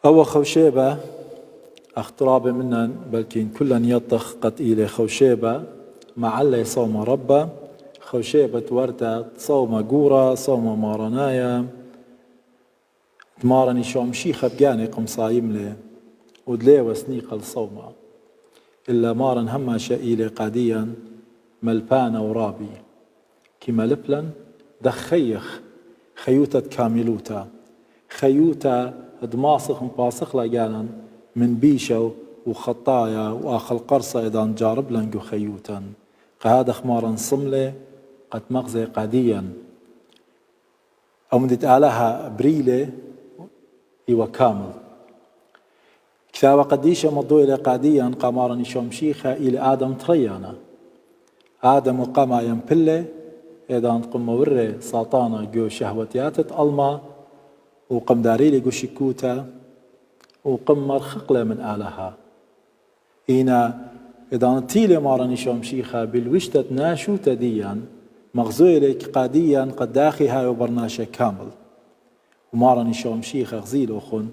أو خوشيبة اختراب منن بلكن كلن يطخ قد إلى خوشيبة معلي صوم ربا خوشيبة ورتا صوم قورة صوم مارنايا تمارني شوم شيخة بجاني قم صايم لي ودلي وسنيق الصومة إلا مارن هما شئيلي قاديا ملبانا ورابي كما لبلن دخيخ خيوتة كاملوتا خيوتا دماسخ مباسخ لقالا من بيشو وخطايا وآخل قرصة إذا نجارب لنقو خيوتا قهذا خمارا صملة قد مغزي قاديا أو مدت آلها بريلة إيوة كامل كتابة قديشة مضو إلى قاديا قمارا نشوم شيخة إلى آدم تريانا آدم وقاما ينبله إذا نقم وري ساطانا جو شهوتيات ألما وقم داريلي جو شكوتا وقم مرخقلة من آلها إينا إذا نتيلي مارا نشوم شيخة بالوشتة ناشوتا ديا مغزوي لك قاديا قد داخي هاي وبرناشة كامل ومارا نشوم شيخة غزيل وخن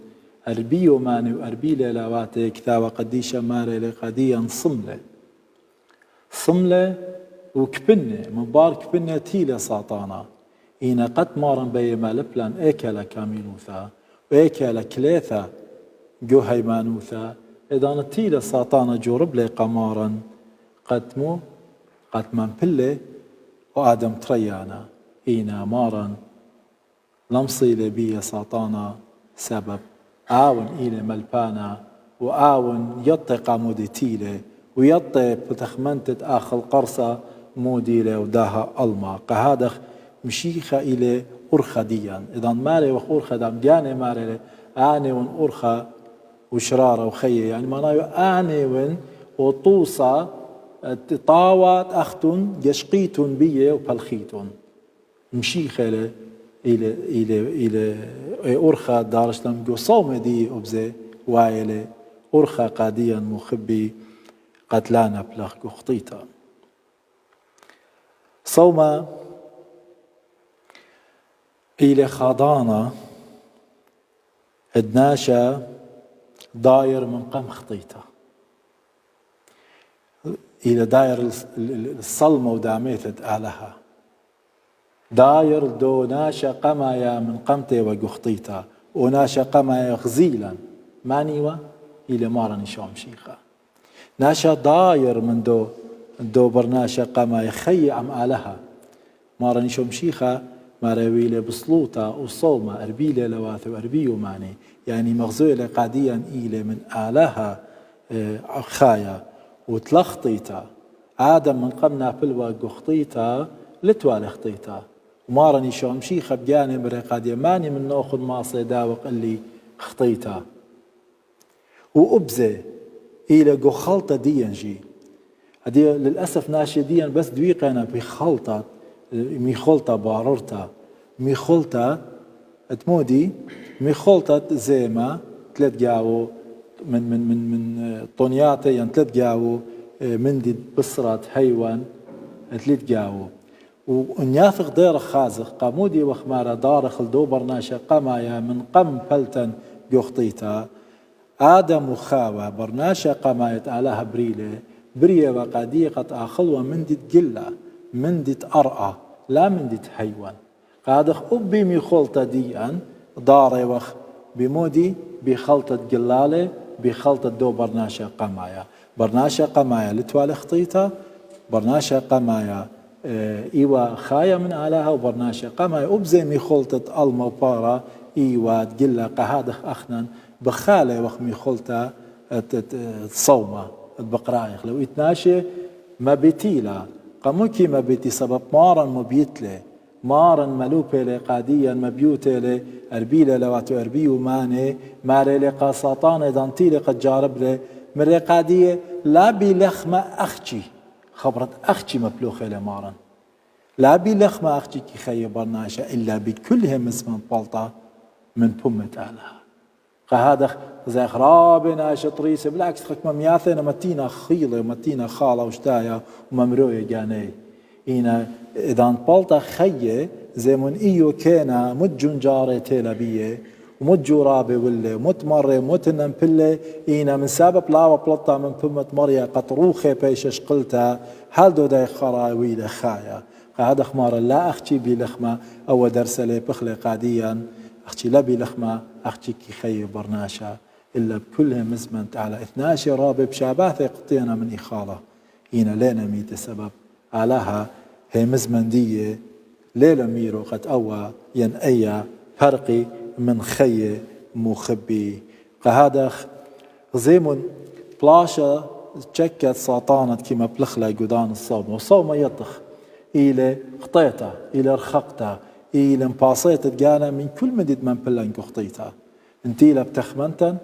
أربيو ماني وأربيلي لاواتي كتابة قديشة ماري لقاديا صملة وكبنة مبار كبنة تيلة ساطانا إينا قد مارن بي مالبلان إيكالا كامينوثا وإيكالا كليثا جو هيمانوثا إذا نتيلة ساطانا جورب لي قمارا قد منبلي وآدم تريانا إينا مارن لمصي لبي ساطانا سبب آون إلى ملبانا وآون يطي قامودي تيلة ويطي بتخمنتت آخر قرصة موديلة وداها ألما قهادخ مشيخة إلى أرخى ديان إذا ماري وخ أرخى دام جاني ماري آني ون أرخى وشرارة وخية يعني ما نايو آني ون وطوصة تطاوات أختن يشقيتن بيه وبالخيتن مشيخة إلى أرخى دارشتم جو صوم دي أبزي وايلة أرخى قاديا مخبي قتلانا بلغ خطيطة صوم إلى خاضانا ادناشا داير من قم خطيطة إلى داير الصلمة وداميتت آلها داير دو ناشا قمايا من قمتي وقخطيطة وناشا قمايا غزيلا مانيوة إلى مارني شوم شيخة ناشا داير من دو برناشا قمايا خي عم آلها مارني شوم شيخة مارويلة بصلوطة وصومة أربيلة لواث وأربيو ماني يعني مغزويلة قاديا إيلة من آلها خايا وتلخطيتا آدم من قمنا بلوى قخطيتا لتوالي خطيتا ومارني شوم شيخة بجانب رقادية ماني من ناخذ ماصي داوق اللي خطيتا وأبزي إلى قخلطة ديان جي هدي للأسف ناشديا بس دويقنا بخلطة ميخلطة بارورتا ميخلطة تمودي ميخلطة زيما تلت جاو من طنياتي يعني تلت جاو من دي بصرات حيوان تلت جاو ونيافق دير خازق قامودي وخمارة دارخل دو برناشا قمايا من قم بلتن جوخطيتا آدم وخاوة برناشا قمايت علىها بريلة برية وقاديقة آخلوة من دي تقلة من دي تأرأى لا من دي حيوان قادخ أبي ميخلطة ديان داري وخ بمودي بخلطة قلالة بخلطة دو برناشا قمايا برناشا قمايا لتوالي خطيطة برناشا قمايا إيوة خايا من آلها وبرناشا قمايا أبزي ميخلطة المبارة إيوة تقلة قهادخ أخنا بخالة وخ ميخلطة تصومة البقرايخ لو يتناشي ما بيتيلا قموكي ما بيتي سبب مارن مبيتله مارن ملوبة قاديا مبيوتة أربيلة لواتو أربيو ماني ماري لقاسطان دانتيلي قد جارب له مري قادية لا بلخمة أختي خبرت أختي مبلوخة لمارن لا بلخمة أختي كي خي برناشا إلا بكلهم اسم بلطة من بمة آلها قهذا زي خرابنا شطريسه بالعكس خكمة مياثنا متينا خيلة متينا خالة وشتايا وممروية جاني إينا إذا انبلطة خيه زي من إيو كينا مجن جاري تيلا بيه ومت جورابي ولا مت مرة مت نمبلة إينا من سبب لاوا بلطة من بمت مريا قد روخي بيشش قلتها هل دو داي خراوي لخايا هذا خمار لا أختي بلخمة أو درسلي بخلي قاديا أختي لا بلخمة أختي كي خي برناشا إلا بكلها مزمنت على 12 رابع بشاباثة قطينا من إخالة إينا لينا ميت السبب علىها هي مزمن دية ليلة ميرو قد أوى ينأيا فرقي من خي مخبي قهذا غزيمون بلاشا تشكت ساطانت كما بلخلا قدان الصوم والصوم يطخ إلى خطيتا إلى رخقتا إلى مباصيت تجانا من كل مدد من بلنك خطيتا انتي لبتخمنتا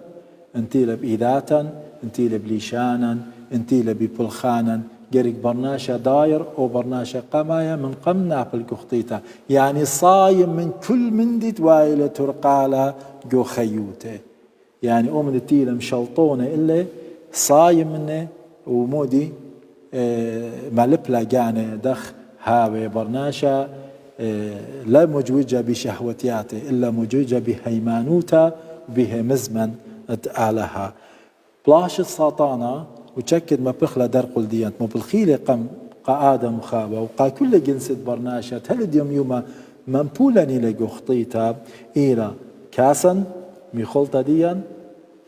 انتي لبإيداتا انتي لبليشانا انتي لببلخانا جريك برناشا داير أو برناشا قمايا من قمنا بالكخطيتا يعني صايم من كل مندت وايلة ترقالة جو خيوته يعني أمد التيلة مشلطونة إلا صايم منه ومودي مالبلا جاني دخ هاوي برناشا لا مجوجة بشهوتياته إلا مجوجة بهيمانوتا به مزمن أعلها بلاش الساطانة وتشكد ما بخلى درقل ديانت ما بالخيلة قم قاعدة مخابة وقا كل جنسة برناشة هل اليوم يوم منبولني لقو خطيتا إلى كاسا ميخلطة ديان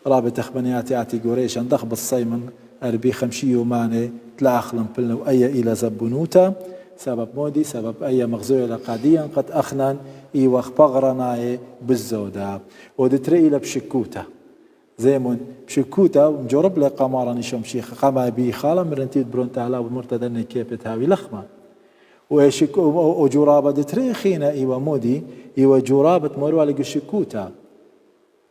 رابط أخبانياتي أعطي قريشا دخ بالصيمن أربي خمشي يوماني تلاخلن بلنا وأي إلى زبنوتا سبب مودي سبب أي مغزوية لقاديا قد أخنان إيوخ بغرناي بالزودة ودتري إلى بشكوتا زيمون بشكوتا ومجرب لي قمارا نشوم شيخ قما بي خالا مرنتيد برونتا على ومرتدني كيبت هاوي لخمة وجرابة دتري خينا إيوه مودي إيوه جرابة مروا لقو شكوتا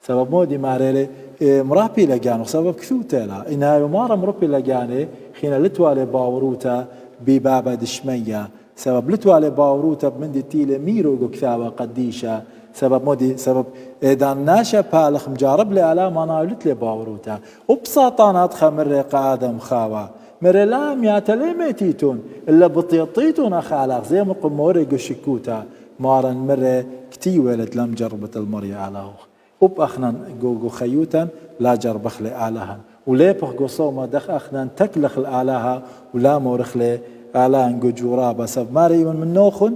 سبب مودي ماريلي مرابي لقانو سبب كثوتا لا إنها يمارا مرابي لقاني خينا لتوالي باوروتا ببابا دشمية سبب لتوالي باوروتا بمندي تيلي ميرو كثاوة قديشة سبب مودي سبب إذا ناشا بالخ مجارب لي على ما ناولت لي باوروتا وبساطانات خمر قاعدة مخاوة مري لا مياتا لي ميتيتون إلا بطيطيتون أخالاق زي ما قموري قشكوتا مارا مري كتي ولد لم جربت المريا علىه وب أخنا جو خيوتا لا جربخ لي علىها وليه بخ صوما دخ أخنا تكلخ الآلها ولا مورخ لي آلها نجو جورابا سب ماري من نوخن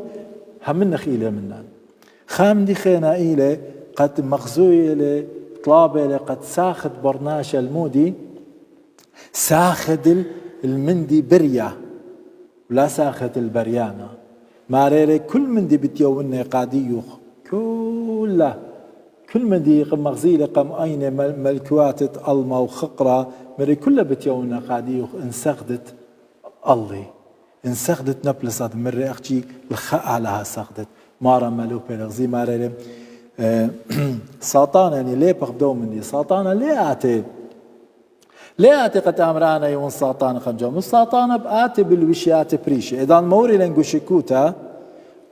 هم نخيله منان خام دي خينا إلي قد مخزوي لي طلابة لي قد ساخد برناشا المودي ساخد المندي بريا ولا ساخد البريانة ماري لي كل مندي بتيووني قاديوخ كله كل مندي مغزي لي قم أين ملكوات ألما وخقرة مري كلها بتيونا قاديوخ انسخدت الله انسخدت نبلصت مري أختي الخاء لها سخدت مارا ملو بلغزي مارا ساطانا يعني ليه بخبدو مني ساطانا ليه آتي قد أمرانا يوم ساطانا خمجو ساطانا بآتي بالوشيات بريشة إذا الموري لنقو شكوتا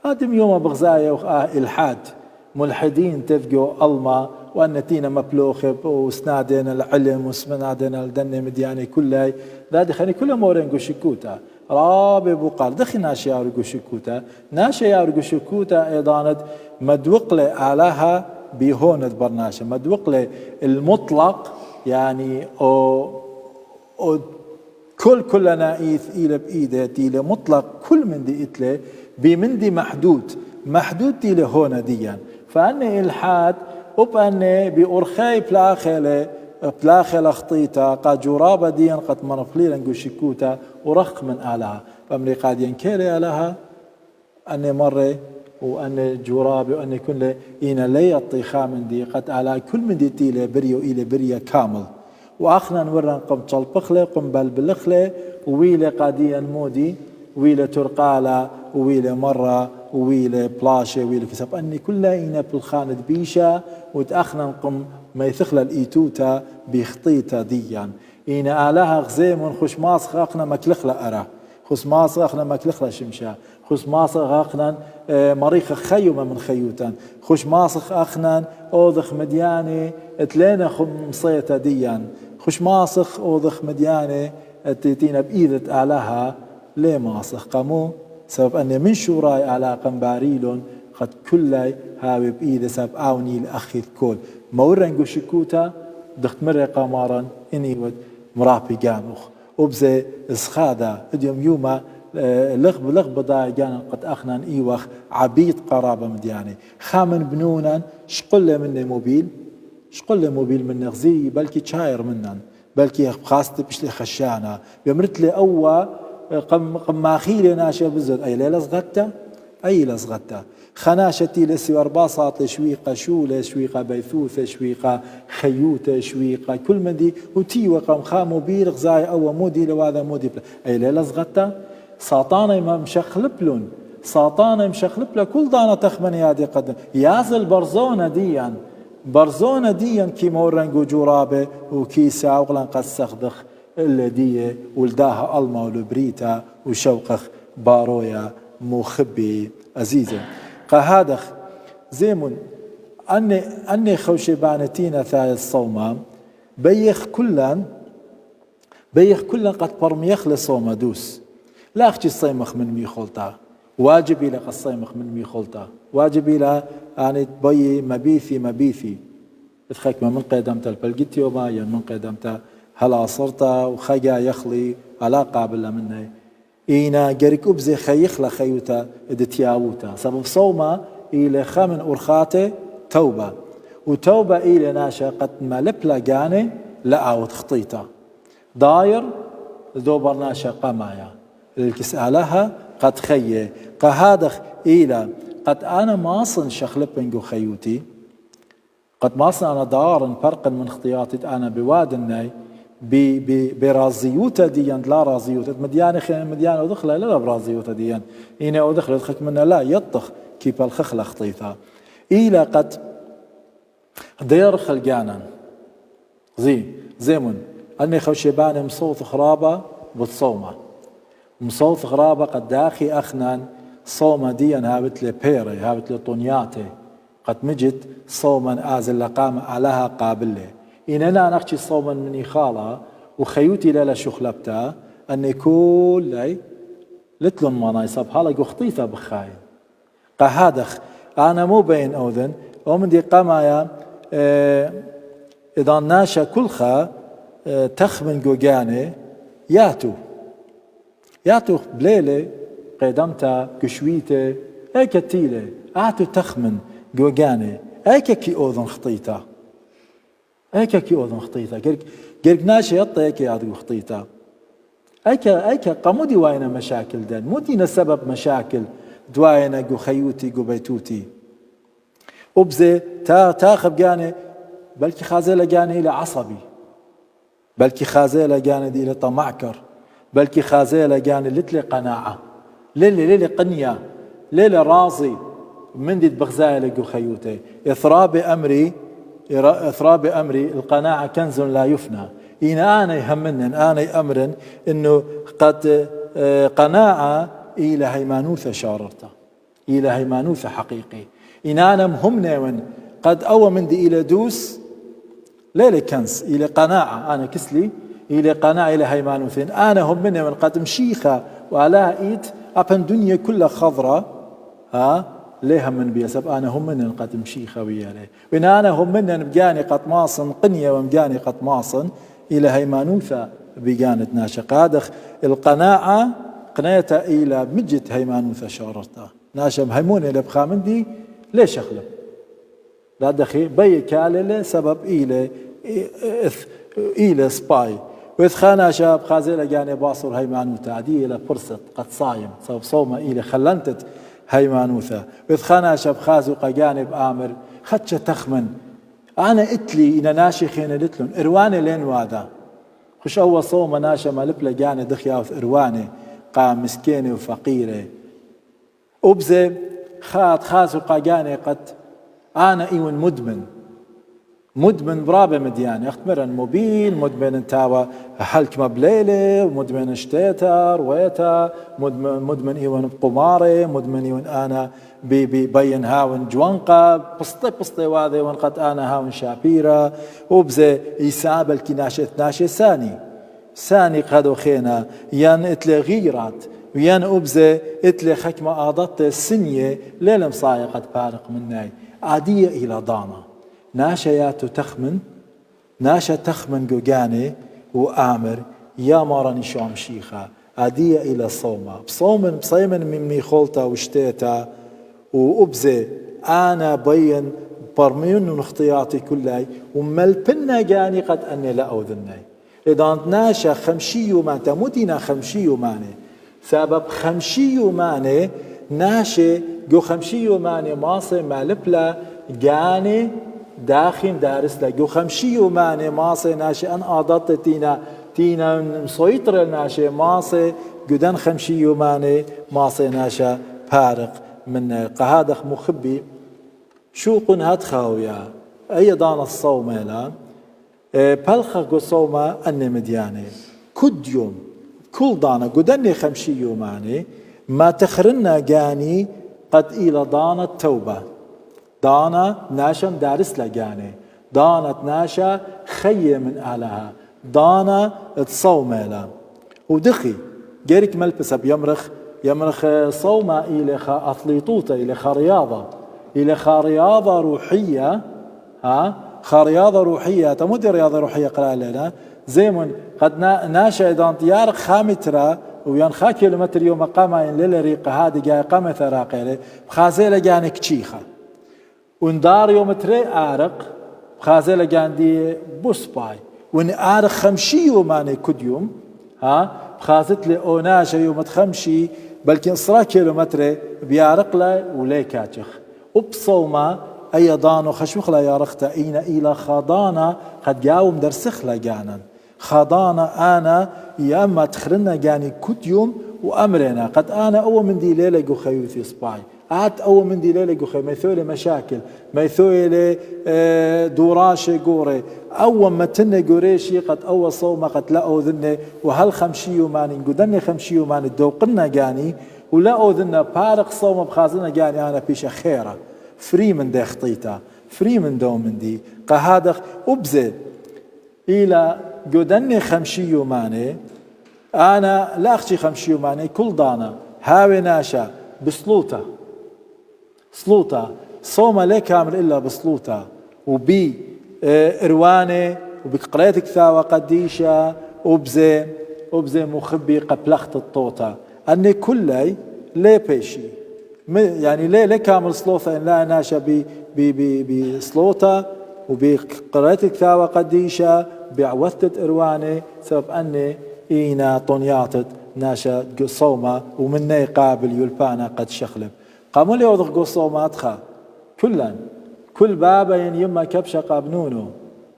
آدم يوم بغزايا إلحاد ملحدين تفقوا ألما وأن تينا مبلوخة وسنادنا العلم وسنادنا الدنيا مدياني كلها ذا دخلني كل موري نقو شكوتا رابي بوقال دخي ناشي يارقو شكوتا ناشي يارقو شكوتا ايضاند مدوق لي علىها بيهوند برناشا مدوق لي المطلق يعني او كلنا ايث إلى بإيده تيلي مطلق كل من دي إتلي بمندي محدود تيلي هون ديا فأني إلحاد وبأني بأرخي بلاخي خطيتا قد جرابة ديا قد مرفليلا نقول شكوتا ورخ من آلها فأمري قاد ينكيري آلها أني مرة وأني جرابي وأني كل إينا لي يطيخا من دي قد آلها كل من دي تيلي بريو إلي بريا كامل وأخنا نورن قم تشلبخلي قم بلبلخلي وويلي قاديا مودي ويلي ترقالة وويلي مرة وويلي بلاشة وويلي كسب أني كلها إينا بالخاند بيشا وتأخنا نقم ما يثخل الإيتوتا بيخطيتا ديا إينا آلها غزيم خش ماسخ أخنا مكلخلا أرى خش ماسخ أخنا مكلخلا شمشا خش ماسخ أخنا مريخ خيومة من خيوتا خش ماسخ أخنا أوضخ مدياني اتلينا خمصيتا ديا خش ماسخ أوضخ مدياني اتيتينا بإيدة آلها ليه ماسخ قامو سبب أن من شوراي على قنباريلون قد كل هاوي بإيد ساب آوني لأخذ كل مورن شكوتا دخت مرة قمارا إني ود مرابي جانوخ وبزي إسخادا اليوم يوما لغب ضايع جانا قد أخنا إيوخ عبيد قرابة مدياني خامن بنونا شقل مني موبيل شقل موبيل من غزي بلكي تشاير منن بلكي خاصة بشلي خشانة بمرت لي أوا قماخيلي ناشا بزد أي ليلة صغتا أي ليلة صغتا خناشتي لسوار باصات شويقة شولة شويقة بيثوثة شويقة خيوتة شويقة كل من دي وتي وقام خامو بير غزاي أو مودي لوهذا مودي أي ليلة صغتا ساطانة ما مشخلبلون ساطانة مشخلبلا كل دانا تخمن يادي قدم يازل برزونة ديان برزونة ديان كي مورنجو جرابة وكي ساوغلان قد سخدخ الذي ولداها ألما ولبريتا وشوقخ بارويا مخبي عزيزة قهادخ زيمون أني خوشبانتين ثاي الصومة بيخ كلن قد برميخ لصومة دوس لا أختي الصيمخ من ميخولتا واجب إلى الصيمخ من ميخولتا واجب إلى يعني بي مبيثي اتخيك من قدمت البلقيتيو ما من قدمت هلا صرتا وخيا يخلي على قابل مني إينا جريك أبزي خيخلا خيوتا ادتياوتا سبب صومة إلى خمن أرخاته توبة وتوبة إلى ناشا قد ملبلا جاني لأوت خطيطة داير دوبر ناشا قمايا الكسالها قد خيه قهادخ إلى قد أنا ماصن شخلبنجو خيوتي قد ماصن أنا دارن فرقا من اختياطي أنا بواد الناي برازيوتا ديان لا رازيوتا مديان ودخل لا برازيوتا ديان إنا ودخل يدخل منا لا يطخ كيف الخخلة خطيثة إلى قد دير خلقانا زيمون أني خوشباني مصوت خرابة بتصومة مصوت خرابة قد داخي أخنان صومة ديان هابت لبيري هابت لطنياتي قد مجد صوما آزل لقام علىها قابله إن أنا نحكي صوما مني خالة وخيوتي لا شخلبتا أني كل لتلون ما نايصاب حالا قخطيثة بخاين قهادخ أنا مو بين أوذن ومن دي قمايا إذا ناشا كلخا تخمن جوجاني ياتو بليلة قدمتا كشويته هيك تيلة آتو تخمن جوجاني هيك كي أوذن خطيتا هيك كي أوذن خطيتا قلك ناشا يطا هيك يعدو خطيتا هيك قمودي واينا مشاكل دان مودينا سبب مشاكل دواينا جو خيوتي جو بيتوتي أبزي تاخب جاني بلكي خازيلة جاني إلى عصبي بلكي خازيلة جاني دي إلى طمعكر بلكي خازيلة جاني لتلي قناعة للي قنية للي راضي من دي بغزايا جو خيوتي إثراب أمري القناعة كنز لا يفنى إن أنا يهمنن أنا أمرن إنه قد قناعة إلى هيمانوثة شاررته إلى هيمانوثة حقيقي إن أنا مهمنا من قد أو من دي إلى دوس ليلة كنز إلى قناعة أنا كسلي إلى قناعة إلى هيمانوثين أنا همنا من قد مشيخة وعلى إيد أبن دنيا كلها خضرة ليه من بيسب أنا همنا قد مشيخة ويالي وإن أنا همنا بجاني قد ماصن قنية ومجاني قد ماصن إلى هيمانوثة بجانت ناشقادخ القناعة قناية إلى مجد هيمانوثة شاررته ناشم هيمون إلى بخامندي ليش أخلب لا دخي بي كالي سبب إلى سباي وإذ خانا شاب خازيلة جاني باصر هيمانوثة عدي إلى فرصة قد صايم سبب صومة إلى خلنتت هيمانوثة وإذ خانا شاب خازوق جانب آمر خدش تخمن أنا إتلي إن ناشخين لتلون إرواني لين وادا خش أول صومة ناشا مالبلا جاني دخياوث إرواني قام مسكيني وفقيري أبزي خازوق جاني قد أنا إيون مدمن برابة مديان يختمرن موبيل مدمن تاوى حلك مبليلة مدمن شتيتر ويتا مدمن إيون بقماري مدمن إيون أنا بين هاون جوانقة بسطي واذي وانقد أنا هاون شابيرة وبزي إيساب الكناشة ثاني قادو خينا يان اتلي غيرات ويان أبزي اتلي خكمة آضت السنية ليلم صايا قد فارق مناي عادية إلى ضانا ناشا ياتو تخمن ناشا تخمن جوجاني وآمر يا مارني شو مشيخة عادية إلى صومة بصيمن من ميخولتا وشتيتا وأبزي أنا بين برميون نخطياتي كلها وملبنا جاني قد أني لا أوذني إذا ناشا خمشي ما تموتنا خمشي ماني سبب خمشي ماني ناشي جو خمشي ماني ماصي مالبلا جاني داخل دارس لا جو خمشي ماني ماصي ناشي أن أضطت تينا مسيطر ناشي ماصي جدن خمشي ماني ماصي ناشا فارق من قهادخ مخبي شوق هات خاويا أيضا الصوم لا بلخ جو صومة أني مدياني كد يوم كل دانا قدني خمشي يوماني ما تخرنا جاني قد إلى دانا التوبة دانا ناشا دارس لجاني دانا ناشا خي من آلها دانا تصوم لا ودخي جيرك ملبسة يمرخ صومة إلى أثليطوطة إلى رياضة روحية رياضة روحية تمودي رياضة روحية قرأ لنا زيمون قد ناشا إذا يارق خامترا ويان خا كيلومتر يوم قاما إن للريقة هذه جاي قامة ثراقيلة بخازيلة جاني كتشيخة وندار يوم تري آرق بخازيلة جاندي بوسباي وإن آرق خمشي يوماني كد يوم بخازت لي أوناشا يوم تخمشي بلكن 10 كيلومتر بيارق له ولي كاتشخ وبصوما أيضا خشوخ لا يارختا إينا إلى خضانا قد جاوم درسخ لا جانا خضانا أنا يا أما تخرنا جاني كت يوم وأمرنا قد أنا أول من دي ليلة جو خيوثي سباي عاد أول من دي ليلة جو خي ما يثولي مشاكل ما يثولي دوراشي جوري أول ما تني جوريشي قد أول صومة قد لا أوذني وهل خمشي يوماني قدني خمشي يوماني دوقنا جاني ولا أوذنا بارق صومة بخازنا جاني أنا بيش خيرة فري من دي خطيتا فري من دوم من دي قهادخ أبزد إلى قدني خمشي يوماني أنا لا أخشي خمشي يوماني كل دانا هاوي ناشا بسلوطة صومة ليه كامل إلا بسلوطة وبي إرواني وبقريتك ثاوى قديشة وبزي مخبي قبلخت الطوطة أني كلي ليه بيشي يعني ليه كامل سلوطة إن لا ناشا بسلوطة وبقريتك ثاوى قديشة بعوثت إرواني سبب أني إينا طنياتت ناشا صومة ومني قابل يلبانا قد شخلب قاموا لي وضغ قصومات خا كل بابا يما كبشة قابنونو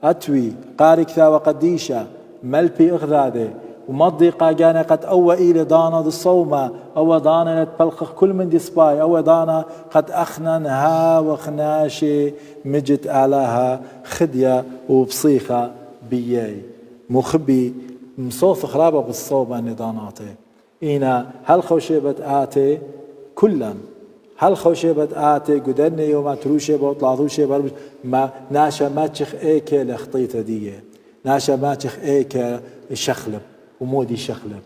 أتوي قارك ثاوى قديشة ملبي إغذاذي ومضي قاقانا قد أوى إلي دانا دي الصومة أو دانا نتبلخخ كل من دي سباي أو دانا قد أخننها وخناشي مجد آلاها خدية وبصيخة بياي مخبي مصوث خرابة بالصومة نداناتي إينا هل خوشيبت آتي كلا هل خوشيبت آتي قدني يوم تروشي بوطلاثوشي بربش ما ناشا ما تشخ ايكي لخطيطة دي ناشا ما تشخ ايكي شخلب ومودي شخلب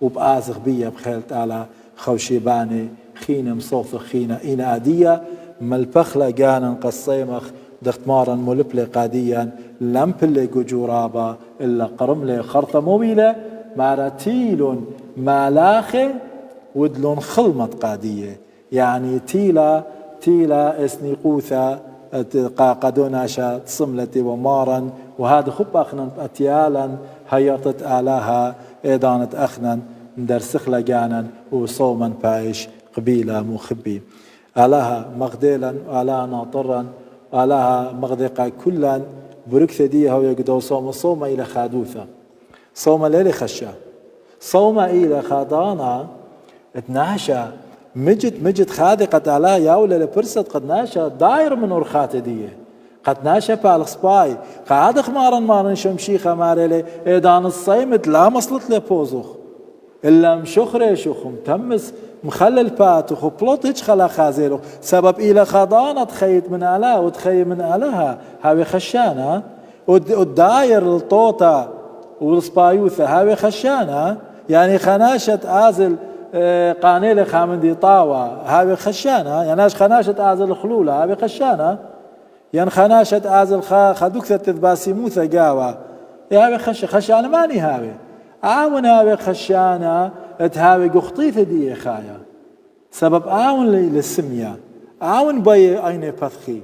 وبآزغ بيا بخيلت على خوشيباني خينا مصوث خينا إينا آدية ملبخلة جانا قصيمخ دختمارا ملبلي قاديا لمبلي جورابا إلا قرملي خرطة موبيلة مارتيل مالاخي ودلون خلمت قادية يعني تيلا اسنيقوثا قادوناشا تصملتي ومارا وهذا خب أخنا أتيالا هيرتت آلاها إيضانت أخنا درسخ لجانا وصوما بايش قبيلة مخبي آلاها مغديلا آلاها ناطرا آلاها مغدقا كلا بركثة دي هو يقدو صوم إلى خادوثة صوم ليلة خشة صوم إلى خادانا اتناشا مجد خادقة على ياولا لبرسد قد ناشا داير من ورخات دي قد ناشا بالخصباي قادخ مارن شمشيخة مارلي إيدان الصيمت لا مصلت لبوزوخ إلا مشخري شوخ متمس مخلل باتوخ وبلوت هيش خلا خازيلوخ سبب إلى خضانة تخيت من آلها وتخي من آلها هاوي خشانة والداير الطوطة والسبايوثة هاوي خشانة يعني خناشة آزل قانيلة خامندي طاوة هاوي خشانة يناش خناشة آزل خلولة هاوي خشانة ين خناشة آزل خدوكثة تذباسي موثى قاوة هاوي خشانة ماني هاوي عاون هاوي خشانة تهاوي قخطيثة دي خايا سبب عاون للسمية عاون باي عيني بثخي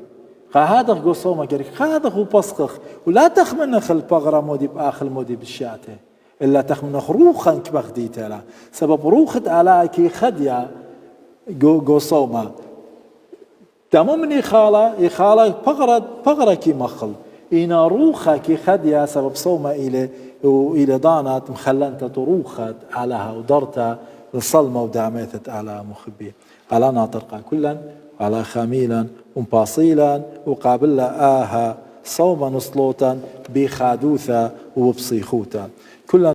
هذا قصومة قريك هذا هو بسخخ ولا تخمنخ البغرة مودي بآخر مودي بالشاته إلا تخمنخ روخا كبخدي تلا سبب روخت على كي خديا قصومة تمام يخالة بغرة كي مخل إنا روخا كي خديا سبب صومة إلى دانت مخلنت تروخت علىها ودرتها الصلمة ودعمتت على مخبي على ناطرقا كلا على خميلا ومباصيلا وقابلا آها صوما صلوتا بخادوثا وبصيخوتا كلا